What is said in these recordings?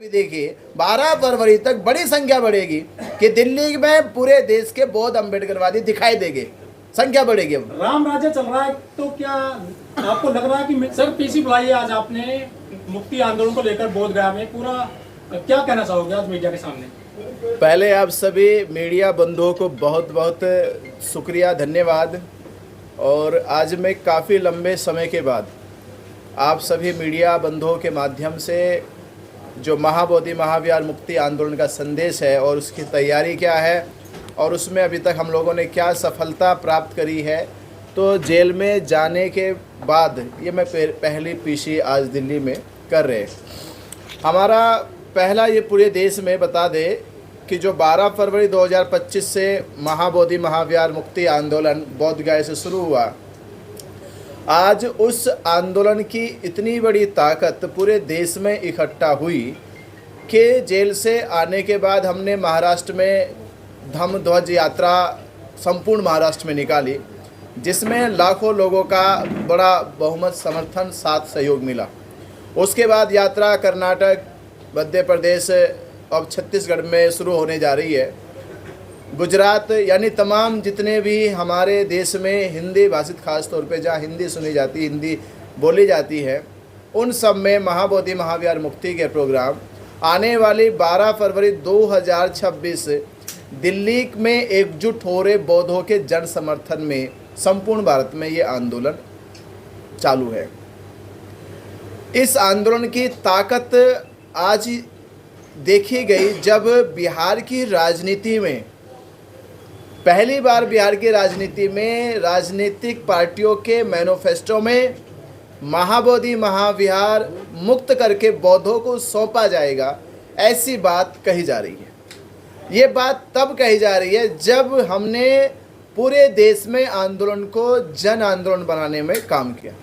भी देखिए 12 फरवरी तक बड़ी संख्या बढ़ेगी कि दिल्ली में पूरे देश के बौद्ध अम्बेडकरवादी दिखाई देंगे, संख्या बढ़ेगी। राम राज्य चल रहा है, तो क्या आपको लग रहा है कि सर पीसी बुलाई आज आपने मुक्ति आंदोलन को लेकर बोध गया में पूरा क्या कहना चाहोगे आज मीडिया के सामने? पहले आप सभी मीडिया बंधुओं को बहुत बहुत शुक्रिया, धन्यवाद। और आज मैं काफ़ी लंबे समय के बाद आप सभी मीडिया बंधुओं के माध्यम से जो महाबोधि महाविहार मुक्ति आंदोलन का संदेश है और उसकी तैयारी क्या है और उसमें अभी तक हम लोगों ने क्या सफलता प्राप्त करी है, तो जेल में जाने के बाद ये मैं पहली पीसी आज दिल्ली में कर रहे। हमारा पहला ये पूरे देश में बता दे कि जो 12 फरवरी 2025 से महाबोधि महाविहार मुक्ति आंदोलन बोध गया से शुरू हुआ, आज उस आंदोलन की इतनी बड़ी ताकत पूरे देश में इकट्ठा हुई कि जेल से आने के बाद हमने महाराष्ट्र में धम्म ध्वज यात्रा संपूर्ण महाराष्ट्र में निकाली, जिसमें लाखों लोगों का बड़ा बहुमत समर्थन साथ सहयोग मिला। उसके बाद यात्रा कर्नाटक, मध्य प्रदेश और छत्तीसगढ़ में शुरू होने जा रही है। गुजरात, यानी तमाम जितने भी हमारे देश में हिंदी भाषित खास तौर पे जहाँ हिंदी सुनी जाती, हिंदी बोली जाती है, उन सब में महाबोधि महाविहार मुक्ति के प्रोग्राम आने वाली 12 फरवरी 2026 दिल्ली में एकजुट हो रहे बौद्धों के जन समर्थन में संपूर्ण भारत में ये आंदोलन चालू है। इस आंदोलन की ताकत आज देखी गई जब बिहार की राजनीति में पहली बार बिहार की राजनीति में राजनीतिक पार्टियों के मैनिफेस्टो में महाबोधि महाविहार मुक्त करके बौद्धों को सौंपा जाएगा, ऐसी बात कही जा रही है। ये बात तब कही जा रही है जब हमने पूरे देश में आंदोलन को जन आंदोलन बनाने में काम किया।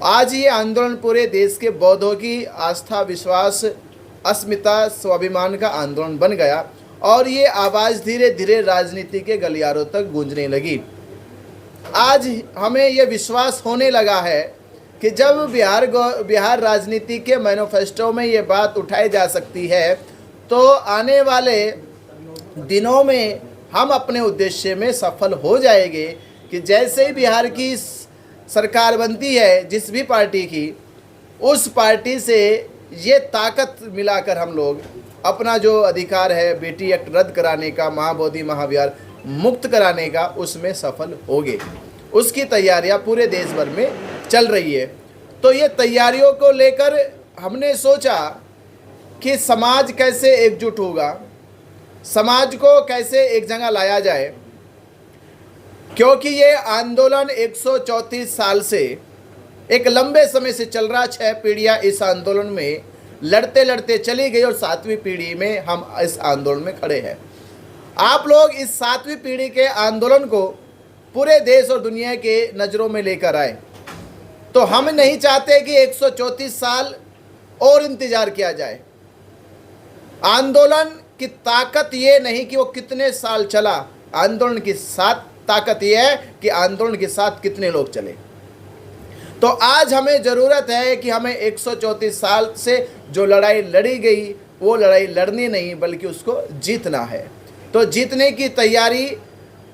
आज ये आंदोलन पूरे देश के बौद्धों की आस्था, विश्वास, अस्मिता, स्वाभिमान का आंदोलन बन गया और ये आवाज़ धीरे धीरे राजनीति के गलियारों तक गूंजने लगी। आज हमें ये विश्वास होने लगा है कि जब बिहार राजनीति के मैनिफेस्टो में ये बात उठाई जा सकती है, तो आने वाले दिनों में हम अपने उद्देश्य में सफल हो जाएंगे कि जैसे ही बिहार की सरकार बनती है जिस भी पार्टी की, उस पार्टी से ये ताकत मिलाकर हम लोग अपना जो अधिकार है बेटी एक्ट रद्द कराने का, महाबोधि महाविहार मुक्त कराने का, उसमें सफल होंगे। उसकी तैयारियां पूरे देश भर में चल रही है। तो ये तैयारियों को लेकर हमने सोचा कि समाज कैसे एकजुट होगा, समाज को कैसे एक जगह लाया जाए, क्योंकि ये आंदोलन 134 साल से एक लंबे समय से चल रहा। 6 पीढ़ियाँ इस आंदोलन में लड़ते लड़ते चली गई और 7वीं पीढ़ी में हम इस आंदोलन में खड़े हैं। आप लोग इस 7वीं पीढ़ी के आंदोलन को पूरे देश और दुनिया के नज़रों में लेकर आए। तो हम नहीं चाहते कि 134 साल और इंतजार किया जाए। आंदोलन की ताकत ये नहीं कि वो कितने साल चला, आंदोलन की साथ ताकत ये है कि आंदोलन के साथ कितने लोग चले। तो आज हमें ज़रूरत है कि हमें 134 साल से जो लड़ाई लड़ी गई वो लड़ाई लड़नी नहीं बल्कि उसको जीतना है। तो जीतने की तैयारी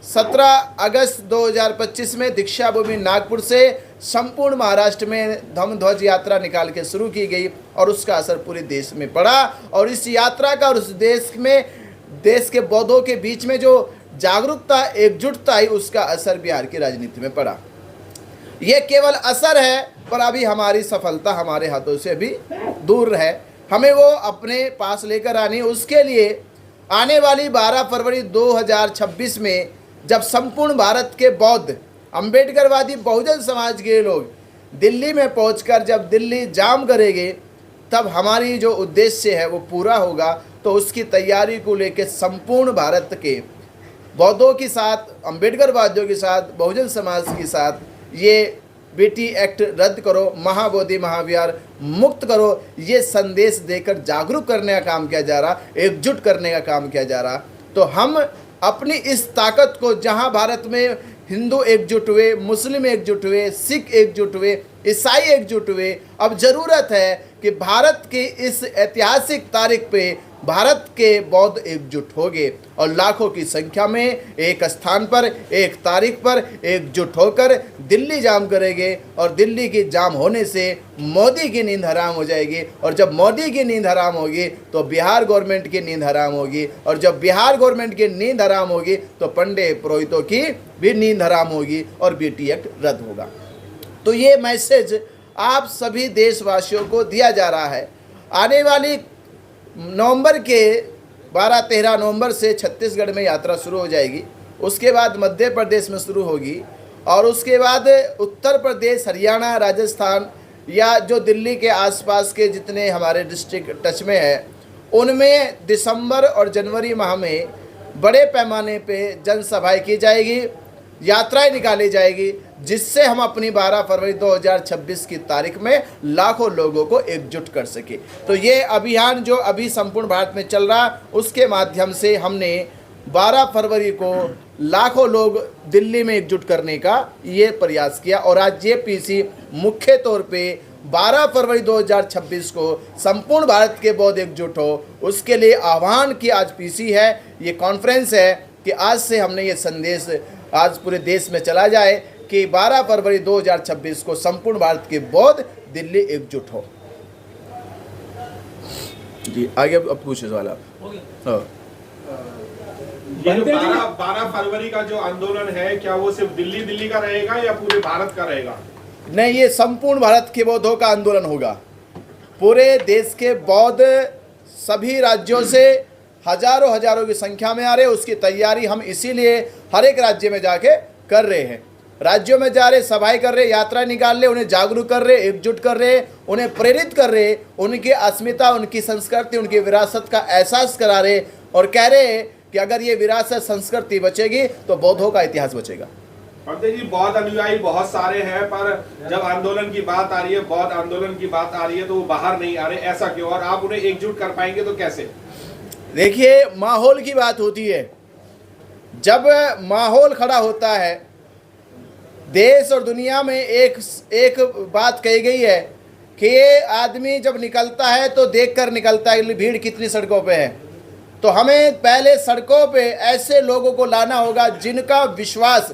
17 अगस्त 2025 में दीक्षा भूमि नागपुर से संपूर्ण महाराष्ट्र में धम्म ध्वज यात्रा निकाल के शुरू की गई और उसका असर पूरे देश में पड़ा। और इस यात्रा का और उस देश के बौद्धों के बीच में जो जागरूकता, एकजुटता आई, उसका असर बिहार की राजनीति में पड़ा। ये केवल असर है, पर अभी हमारी सफलता हमारे हाथों से अभी दूर है। हमें वो अपने पास लेकर आनी। उसके लिए आने वाली 12 फरवरी 2026 में जब संपूर्ण भारत के बौद्ध अम्बेडकरवादी बहुजन समाज के लोग दिल्ली में पहुंचकर जब दिल्ली जाम करेंगे, तब हमारी जो उद्देश्य है वो पूरा होगा। तो उसकी तैयारी को लेकर संपूर्ण भारत के बौद्धों के साथ, अम्बेडकरवादियों के साथ, बहुजन समाज के साथ ये बेटी एक्ट रद्द करो, महाबोधि महाविहार मुक्त करो, ये संदेश देकर जागरूक करने का काम किया जा रहा, एकजुट करने का काम किया जा रहा। तो हम अपनी इस ताकत को, जहां भारत में हिंदू एकजुट हुए, मुस्लिम एकजुट हुए, सिख एकजुट हुए, ईसाई एकजुट हुए। अब ज़रूरत है कि भारत की इस ऐतिहासिक तारीख पे भारत के बौद्ध एकजुट हो गए और लाखों की संख्या में एक स्थान पर, एक तारीख पर एकजुट होकर दिल्ली जाम करेंगे और दिल्ली की जाम होने से मोदी की नींद हराम हो जाएगी और जब मोदी की नींद हराम होगी तो बिहार गवर्नमेंट की नींद हराम होगी और जब बिहार गवर्नमेंट की नींद हराम होगी तो पंडित पुरोहितों की भी नींद हराम होगी और बीटी एक्ट रद्द होगा। तो ये मैसेज आप सभी देशवासियों को दिया जा रहा है। आने वाली नवंबर के 12-13 नवंबर से छत्तीसगढ़ में यात्रा शुरू हो जाएगी, उसके बाद मध्य प्रदेश में शुरू होगी और उसके बाद उत्तर प्रदेश, हरियाणा, राजस्थान या जो दिल्ली के आसपास के जितने हमारे डिस्ट्रिक्ट टच में है उनमें दिसंबर और जनवरी माह में बड़े पैमाने पे जनसभाएं की जाएगी, यात्राएं निकाली जाएगी, जिससे हम अपनी 12 फरवरी 2026 की तारीख में लाखों लोगों को एकजुट कर सके। तो ये अभियान जो अभी संपूर्ण भारत में चल रहा उसके माध्यम से हमने 12 फरवरी को लाखों लोग दिल्ली में एकजुट करने का ये प्रयास किया और आज ये पीसी मुख्य तौर पे 12 फरवरी 2026 को संपूर्ण भारत के बौद्ध एकजुट हो उसके लिए आह्वान की आज पीसी है। ये कॉन्फ्रेंस है कि आज से हमने ये संदेश आज पूरे देश में चला जाए कि 12 फरवरी 2026 को संपूर्ण भारत के बौद्ध दिल्ली एकजुट हो। जी आगे अब पूछे सवाल आप। हाँ। ये जो 12 फरवरी का जो आंदोलन है क्या वो सिर्फ दिल्ली का रहेगा या पूरे भारत का रहेगा? नहीं, ये संपूर्ण भारत के बौद्धों का आंदोलन होगा। पूरे देश के बौद्ध सभी राज्यों से हजारों की संख्या में आ रहे, उसकी तैयारी हम इसीलिए हर एक राज्य में जाके कर रहे हैं। राज्यों में जा रहे, सभाएं कर रहे, यात्रा निकाल रहे, उन्हें जागरूक कर रहे, एकजुट कर रहे, उन्हें प्रेरित कर रहे, उनकी अस्मिता, उनकी संस्कृति, उनकी विरासत का एहसास करा रहे और कह रहे कि अगर ये विरासत संस्कृति बचेगी तो बौद्धों का इतिहास बचेगा। पंडित जी, बौद्ध अनुयायी बहुत सारे हैं पर जब आंदोलन की बात आ रही है, बौद्ध आंदोलन की बात आ रही है तो वो बाहर नहीं आ रहे, ऐसा क्यों? और आप उन्हें एकजुट कर पाएंगे तो कैसे? देखिए, माहौल की बात होती है। जब माहौल खड़ा होता है, देश और दुनिया में एक बात कही गई है कि ये आदमी जब निकलता है तो देखकर निकलता है भीड़ कितनी सड़कों पे है। तो हमें पहले सड़कों पे ऐसे लोगों को लाना होगा जिनका विश्वास,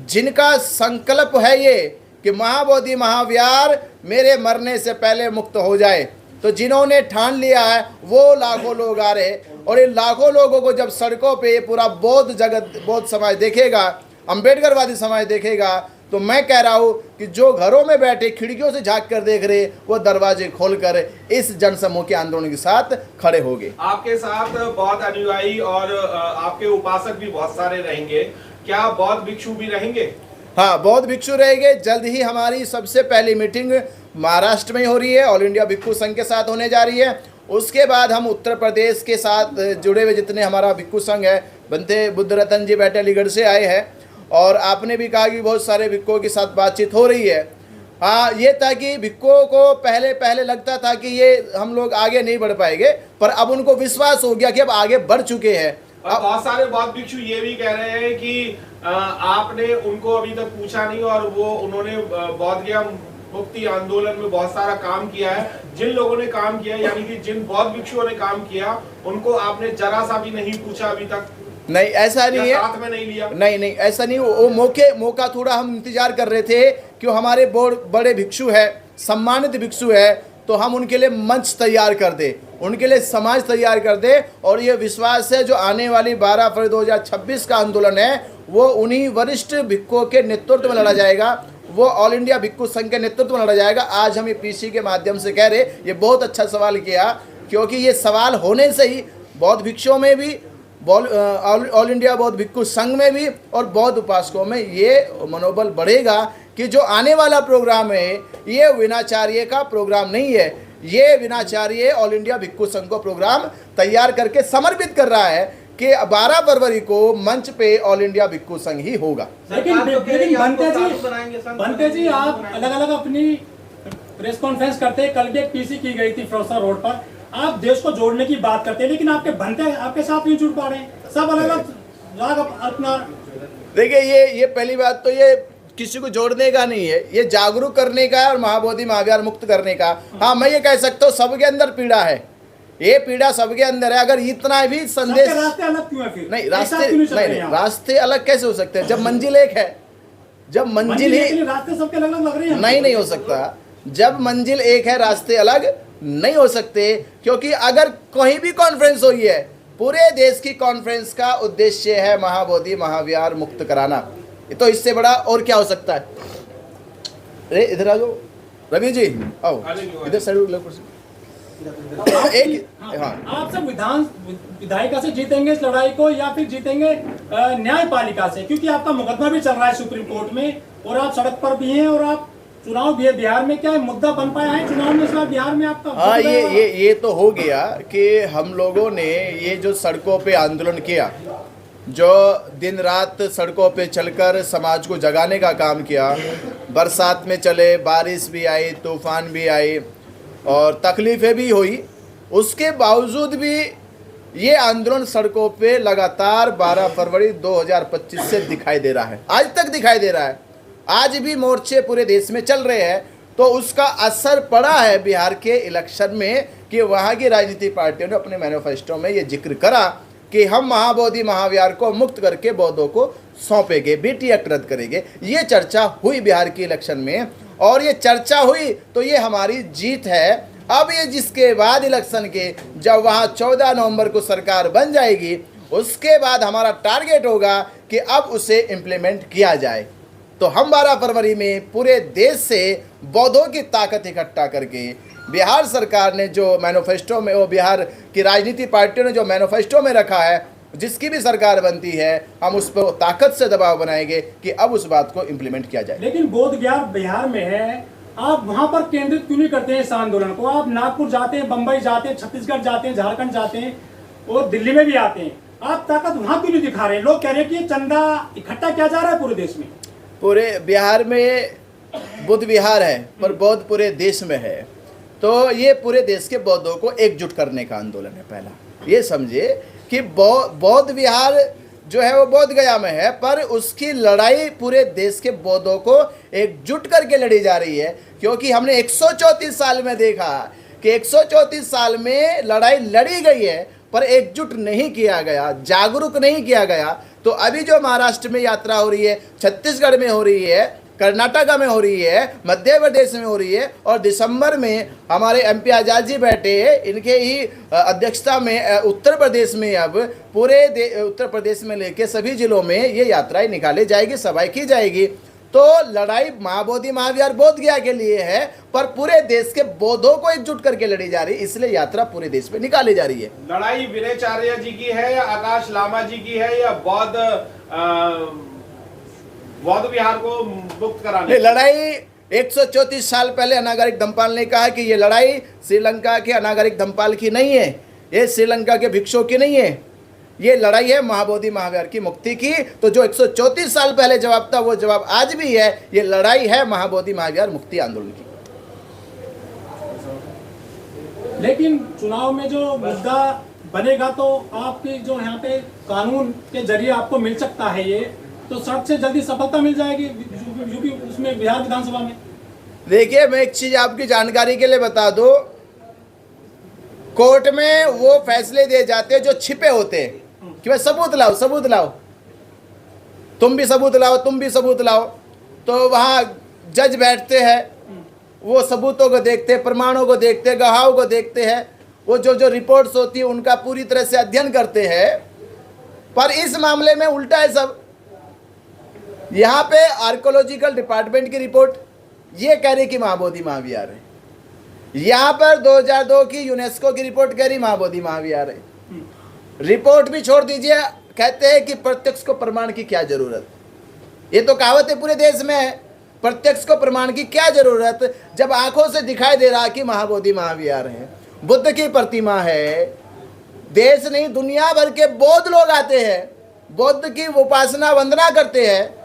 जिनका संकल्प है ये कि महाबोधि महावीर मेरे मरने से पहले मुक्त हो जाए। तो जिन्होंने ठान लिया है वो लाखों लोग आ रहे और इन लाखों लोगों को जब सड़कों पे पूरा बौद्ध जगत, बौद्ध समाज देखेगा, अम्बेडकरवादी समाज देखेगा, तो मैं कह रहा हूँ कि जो घरों में बैठे खिड़कियों से झांक कर देख रहे वो दरवाजे खोलकर इस जनसमूह के आंदोलन के साथ खड़े होंगे। आपके साथ बौद्ध अनुयायी और आपके उपासक भी बहुत सारे रहेंगे, क्या बौद्ध भिक्षु भी रहेंगे? हाँ, बौद्ध भिक्षु रहेंगे। जल्द ही हमारी सबसे पहली मीटिंग महाराष्ट्र में हो रही है, ऑल इंडिया भिक्षु संघ के साथ होने जा रही है। उसके बाद हम उत्तर प्रदेश के साथ जुड़े हुए जितने हमारा भिक्षु संघ है, बनते बुद्ध रतन जी बैठे अलीगढ़ से आए हैं और आपने भी कहा कि बहुत सारे भिक्षुओं के साथ बातचीत हो रही है। हाँ, ये था कि भिक्षुओं को पहले लगता था कि ये हम लोग आगे नहीं बढ़ पाएंगे, पर अब उनको विश्वास हो गया कि अब आगे बढ़ चुके हैं। और बहुत सारे बौद्ध भिक्षु ये भी कह रहे हैं कि आपने उनको अभी तक पूछा नहीं और वो उन्होंने बौद्ध गया मुक्ति आंदोलन में बहुत सारा काम किया है। जिन लोगों ने काम किया, यानी कि जिन बौद्ध भिक्षुओं ने काम किया, उनको आपने जरा सा भी नहीं पूछा अभी तक? नहीं, ऐसा नहीं है, साथ में नहीं लिया? नहीं, ऐसा नहीं। वो मौका थोड़ा हम इंतजार कर रहे थे कि हमारे बड़े भिक्षु है, सम्मानित भिक्षु है, तो हम उनके लिए मंच तैयार कर दे, उनके लिए समाज तैयार कर दे। और ये विश्वास है जो आने वाली 12 फरवरी 2026 का आंदोलन है वो उन्हीं वरिष्ठ भिक्षुओं के नेतृत्व में लड़ा जाएगा, वो ऑल इंडिया भिक्षु संघ के नेतृत्व में लड़ा जाएगा। आज हम ये पीसी के माध्यम से कह रहे, ये बहुत अच्छा सवाल किया, क्योंकि ये सवाल होने से ही बौद्ध भिक्षुओं में भी, ऑल इंडिया बौद्ध भिक्षु संघ में भी और बौद्ध उपासकों में ये मनोबल बढ़ेगा कि जो आने वाला प्रोग्राम है ये विनाचार्य का प्रोग्राम नहीं है, ये विनाचार्य ऑल इंडिया भिक्षु संघ को प्रोग्राम तैयार करके समर्पित कर रहा है कि 12 फरवरी को मंच पे ऑल इंडिया भिक्षु संघ ही होगा। लेकिन बनते जी, आप अलग अलग अपनी प्रेस कॉन्फ्रेंस करते हैं। कल भी एक पीसी की गई थी फिरोजपुर रोड पर, आप देश को जोड़ने की बात करते हैं, लेकिन आपके बनते आपके साथ नहीं जुड़ पा रहे हैं, सब अलग अलग अपना। देखिए, ये पहली बात तो ये किसी को जोड़ने का नहीं है, ये जागरूक करने का है और महाबोधि महाविहार मुक्त करने का। हाँ, मैं ये कह सकता हूँ सबके अंदर पीड़ा है, ये पीड़ा सबके अंदर है। अगर इतना भी संदेश, रास्ते अलग क्यों है फिर? नहीं रास्ते अलग कैसे हो सकते हैं जब मंजिल एक है? जब मंजिल ही, रास्ते सबके अलग अलग लग रहे हैं। नहीं हो सकता। जब मंजिल एक है रास्ते अलग नहीं हो सकते, क्योंकि अगर कहीं भी कॉन्फ्रेंस हुई है, पूरे देश की कॉन्फ्रेंस का उद्देश्य है महाबोधि महाविहार मुक्त कराना। तो इससे बड़ा और क्या हो सकता है? अरे इधर आ जाओ रवि जी, आओ इधर साइड। एक आप सब विधायिका से जीतेंगे इस लड़ाई को या फिर जीतेंगे न्यायपालिका से? क्योंकि आपका मुकदमा भी चल रहा है सुप्रीम कोर्ट में और आप सड़क पर भी हैं और आप चुनाव भी है बिहार में। क्या मुद्दा बन पाया है चुनाव में इस बार बिहार में आपका? हाँ, ये तो हो गया कि हम लोगों ने ये जो सड़कों पे आंदोलन किया, जो दिन रात सड़कों पे चलकर समाज को जगाने का काम किया, बरसात में चले, बारिश भी आई, तूफान भी आई और तकलीफ़ें भी हुई, उसके बावजूद भी ये आंदोलन सड़कों पे लगातार 12 फरवरी 2025 से दिखाई दे रहा है, आज तक दिखाई दे रहा है। आज भी मोर्चे पूरे देश में चल रहे हैं। तो उसका असर पड़ा है बिहार के इलेक्शन में कि वहाँ की राजनीतिक पार्टियों ने अपने मैनिफेस्टो में ये जिक्र करा कि हम महाबोधि महाविहार को मुक्त करके बौद्धों को सौंपेंगे, बीटी एक्ट रद्द करेंगे। ये चर्चा हुई बिहार के इलेक्शन में और ये चर्चा हुई तो ये हमारी जीत है। अब ये जिसके बाद इलेक्शन के जब वहाँ 14 नवंबर को सरकार बन जाएगी, उसके बाद हमारा टारगेट होगा कि अब उसे इम्प्लीमेंट किया जाए। तो हम 12 फरवरी में पूरे देश से बौद्धों की ताकत इकट्ठा करके बिहार सरकार ने जो मैनिफेस्टो में, वो बिहार की राजनीतिक पार्टियों ने जो मैनिफेस्टो में रखा है, जिसकी भी सरकार बनती है, हम उस पर ताकत से दबाव बनाएंगे कि अब उस बात को इम्प्लीमेंट किया जाए। लेकिन बोध गया बिहार में है, आप वहां पर केंद्रित क्यों नहीं करते हैं इस आंदोलन को? आप नागपुर जाते हैं, बंबई जाते हैं, छत्तीसगढ़ जाते हैं, झारखंड जाते हैं और दिल्ली में भी आते हैं। आप ताकत वहां क्यों नहीं दिखा रहे हैं? लोग कह रहे हैं कि चंदा इकट्ठा किया जा रहा है पूरे देश में। पूरे बिहार में बुद्ध विहार है पर बौद्ध पूरे देश में है, तो ये पूरे देश के बौद्धों को एकजुट करने का आंदोलन है। पहला ये समझे कि बौद्ध विहार जो है वो बोध गया में है, पर उसकी लड़ाई पूरे देश के बौद्धों को एकजुट करके लड़ी जा रही है। क्योंकि हमने 134 साल में देखा कि 134 साल में लड़ाई लड़ी गई है पर एकजुट नहीं किया गया, जागरूक नहीं किया गया। तो अभी जो महाराष्ट्र में यात्रा हो रही है, छत्तीसगढ़ में हो रही है, कर्नाटका में हो रही है, मध्य प्रदेश में हो रही है और दिसंबर में हमारे MP आजाद जी बैठे हैं, इनके ही अध्यक्षता में उत्तर प्रदेश में अब पूरे उत्तर प्रदेश में लेके सभी जिलों में ये यात्राएं निकाली जाएगी, सभाएं की जाएगी। तो लड़ाई महाबोधि महाविहार बोध गया के लिए है पर पूरे देश के बौद्धों को एकजुट करके लड़ी जा रही है, इसलिए यात्रा पूरे देश में निकाली जा रही है। लड़ाई विनयचार्य जी की है या आकाश लामा जी की है या बौद्ध विहार को मुक्त कराने? लड़ाई 134 साल पहले अनागरिक धम्पाल ने कहा कि ये लड़ाई श्रीलंका के अनागरिक धम्पाल की नहीं है, ये श्रीलंका के भिक्षुओं की नहीं है, ये लड़ाई है महाबोधि महाविहार की मुक्ति की। तो जो 134 साल पहले जवाब था वो जवाब आज भी है, ये लड़ाई है महाबोधि महाविहार मुक्ति आंदोलन की। लेकिन चुनाव में जो मुद्दा बनेगा तो आपकी जो यहाँ पे कानून के जरिए आपको मिल सकता है, ये तो सड़क से जल्दी सफलता मिल जाएगी यूपी उसमें बिहार विधानसभा में। देखिए, मैं एक चीज आपकी जानकारी के लिए बता दूं, कोर्ट में वो फैसले दिए जाते हैं जो छिपे होते हैं कि भाई सबूत लाओ, सबूत लाओ, तुम भी सबूत लाओ, तुम भी सबूत लाओ। तो वहाँ जज बैठते हैं, वो सबूतों को देखते हैं, प्रमाणों को देखते हैं, गवाहों को देखते हैं, वो जो रिपोर्ट्स होती है उनका पूरी तरह से अध्ययन करते हैं। पर इस मामले में उल्टा है सब। यहाँ पे आर्कोलॉजिकल डिपार्टमेंट की रिपोर्ट ये कह रही कि महाबोधि महाविहार है, यहाँ पर 2002 की यूनेस्को की रिपोर्ट कह रही महाबोधि महाविहार है। रिपोर्ट भी छोड़ दीजिए, कहते हैं कि प्रत्यक्ष को प्रमाण की क्या जरूरत। ये तो कहावत है पूरे देश में है, प्रत्यक्ष को प्रमाण की क्या जरूरत जब आंखों से दिखाई दे रहा कि महाबोधि महाविहार है, बुद्ध की प्रतिमा है। देश नहीं दुनिया भर के बौद्ध लोग आते हैं, बुद्ध की उपासना वंदना करते हैं।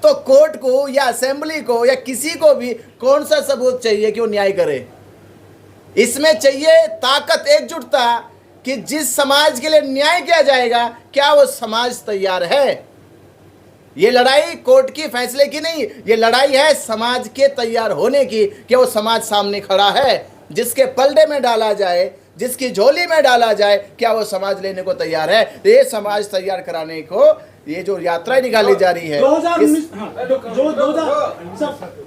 तो कोर्ट को या असेंबली को या किसी को भी कौन सा सबूत चाहिए कि वो न्याय करे? इसमें चाहिए ताकत, एकजुटता कि जिस समाज के लिए न्याय किया जाएगा क्या वो समाज तैयार है। ये लड़ाई कोर्ट की फैसले की नहीं, ये लड़ाई है समाज के तैयार होने की, कि वो समाज सामने खड़ा है, जिसके पलड़े में डाला जाए, जिसकी झोली में डाला जाए, क्या वो समाज लेने को तैयार है। तो ये समाज तैयार कराने को ये जो यात्रा निकाली जा रही है 2019 जो 2000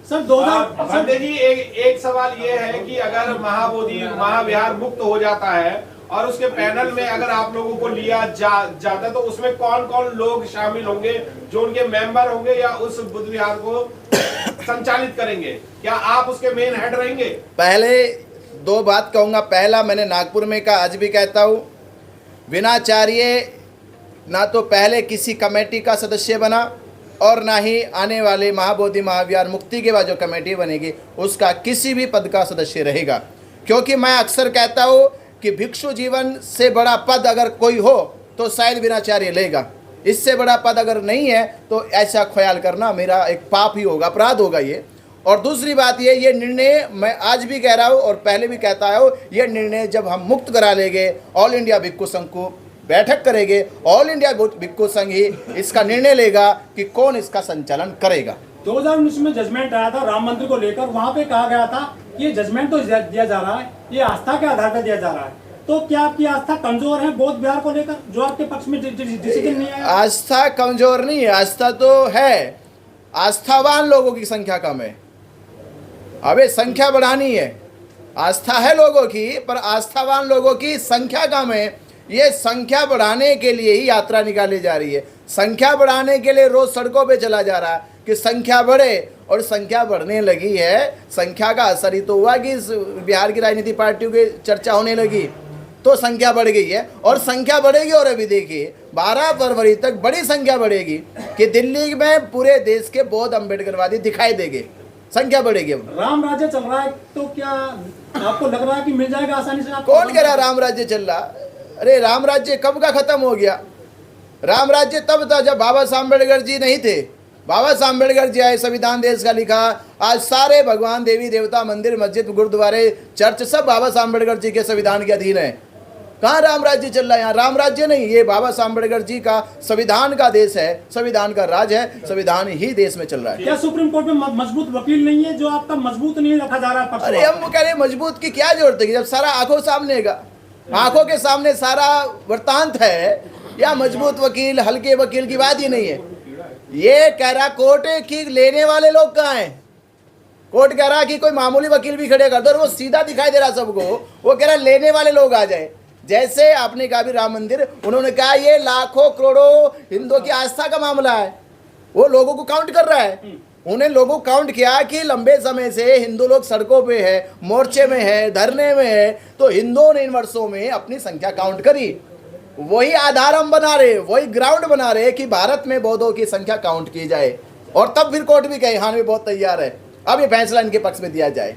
सर 2000 संजय जी, एक सवाल ये है कि अगर महाविहार मुक्त हो जाता है और उसके पैनल में अगर आप लोगों को लिया जाता तो उसमें कौन कौन लोग शामिल होंगे जो उनके मेंबर होंगे या उस बुद्ध विहार को संचालित करेंगे? क्या आप उसके मेन हेड रहेंगे? पहले दो बात कहूंगा। पहला, मैंने नागपुर में कहा, आज भी कहता हूं, विनाचार्य ना तो पहले किसी कमेटी का सदस्य बना और ना ही आने वाले महाबोधि महाविहार मुक्ति के बाद जो कमेटी बनेगी उसका किसी भी पद का सदस्य रहेगा। क्योंकि मैं अक्सर कहता हूं कि भिक्षु जीवन से बड़ा पद अगर कोई हो तो शायद विनाचार्य लेगा, इससे बड़ा पद अगर नहीं है तो ऐसा ख्याल करना मेरा एक पाप ही होगा, अपराध होगा ये। और दूसरी बात ये निर्णय मैं आज भी कह रहा हूँ और पहले भी कहता हूँ, ये निर्णय जब हम मुक्त करा लेंगे, ऑल इंडिया भिक्षु संघ को बैठक करेंगे, ऑल इंडिया भिक्षु संघ ही इसका निर्णय लेगा कि कौन इसका संचालन करेगा। 2019 में जजमेंट आया था राम मंदिर को लेकर, वहां पे कहा गया था कि ये जजमेंट तो दिया जा रहा है, ये आस्था के आधार पर दिया जा रहा है, तो क्या आपकी आस्था कमजोर है बौद्ध विहार को लेकर जो आपके पक्ष में डिसीजन नहीं आया? आस्था कमजोर नहीं है, आस्था तो है, आस्थावान लोगों की संख्या कम है। अबे संख्या बढ़ानी है, आस्था है लोगों की पर आस्थावान लोगों की संख्या कम है। ये संख्या बढ़ाने के लिए ही यात्रा निकाली जा रही है, संख्या बढ़ाने के लिए रोज सड़कों पे चला जा रहा है कि संख्या बढ़े, और संख्या बढ़ने लगी है। संख्या का असर ही तो हुआ कि इस बिहार की राजनीतिक पार्टियों की चर्चा होने लगी तो संख्या बढ़ गई है और संख्या बढ़ेगी। और अभी देखिए 12 फरवरी तक बड़ी संख्या बढ़ेगी कि दिल्ली में पूरे देश के बौद्ध अम्बेडकरवादी दिखाई देंगे, संख्या बढ़ेगी। राम राज्य चल रहा है तो क्या आपको लग रहा है कि मिल जाएगा आसानी से? कौन कह रहा राम राज्य चल रहा? अरे राम राज्य कब का खत्म हो गया? राम राज्य तब था जब बाबा साहब अम्बेडकर जी नहीं थे। बाबा साहब अम्बेडकर जी आए, संविधान देश का लिखा, आज सारे भगवान देवी देवता मंदिर मस्जिद गुरुद्वारे चर्च सब बाबा साहब अम्बेडकर जी के संविधान के अधीन है। कहाँ राम राज्य चल रहा है? यहाँ राम राज्य नहीं, ये बाबा साहब अम्बेडकर जी का संविधान का देश है, संविधान का राज है, संविधान ही देश में चल रहा है। क्या सुप्रीम कोर्ट में मजबूत वकील नहीं है जो आपका मजबूत नहीं रखा जा रहा है? अरे हम कह रहे मजबूत की क्या जरूरत है जब सारा आंखों सामने का, आंखों के सामने सारा वृत्तांत है। या मजबूत वकील हल्के वकील की बात ही नहीं है। ये कह रहा कोर्ट की लेने वाले लोग कहाँ हैं? कोर्ट कह रहा कि कोई मामूली वकील भी खड़े कर दो, और वो सीधा दिखाई दे रहा सबको। वो कह रहा लेने वाले लोग आ जाए। जैसे आपने कहा भी राम मंदिर, उन्होंने कहा ये लाखों करोड़ों हिंदुओं की आस्था का मामला है, वो लोगों को काउंट कर रहा है। उन्हें लोगों काउंट किया कि लंबे समय से हिंदू लोग सड़कों पे है, मोर्चे में है, धरने में है, तो हिंदुओं ने इन वर्षों में अपनी संख्या काउंट करी। वही आधार हम बना रहे, वही ग्राउंड बना रहे कि भारत में बौद्धों की संख्या काउंट की जाए। और तब फिर कोर्ट भी कहे हाँ भी बहुत तैयार है, अब ये फैसला इनके पक्ष में दिया जाए।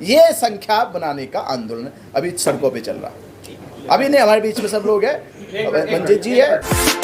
ये संख्या बनाने का आंदोलन अभी सड़कों पे चल रहा है। अभी नहीं, हमारे बीच में सब लोग हैं, मंजीत जी है।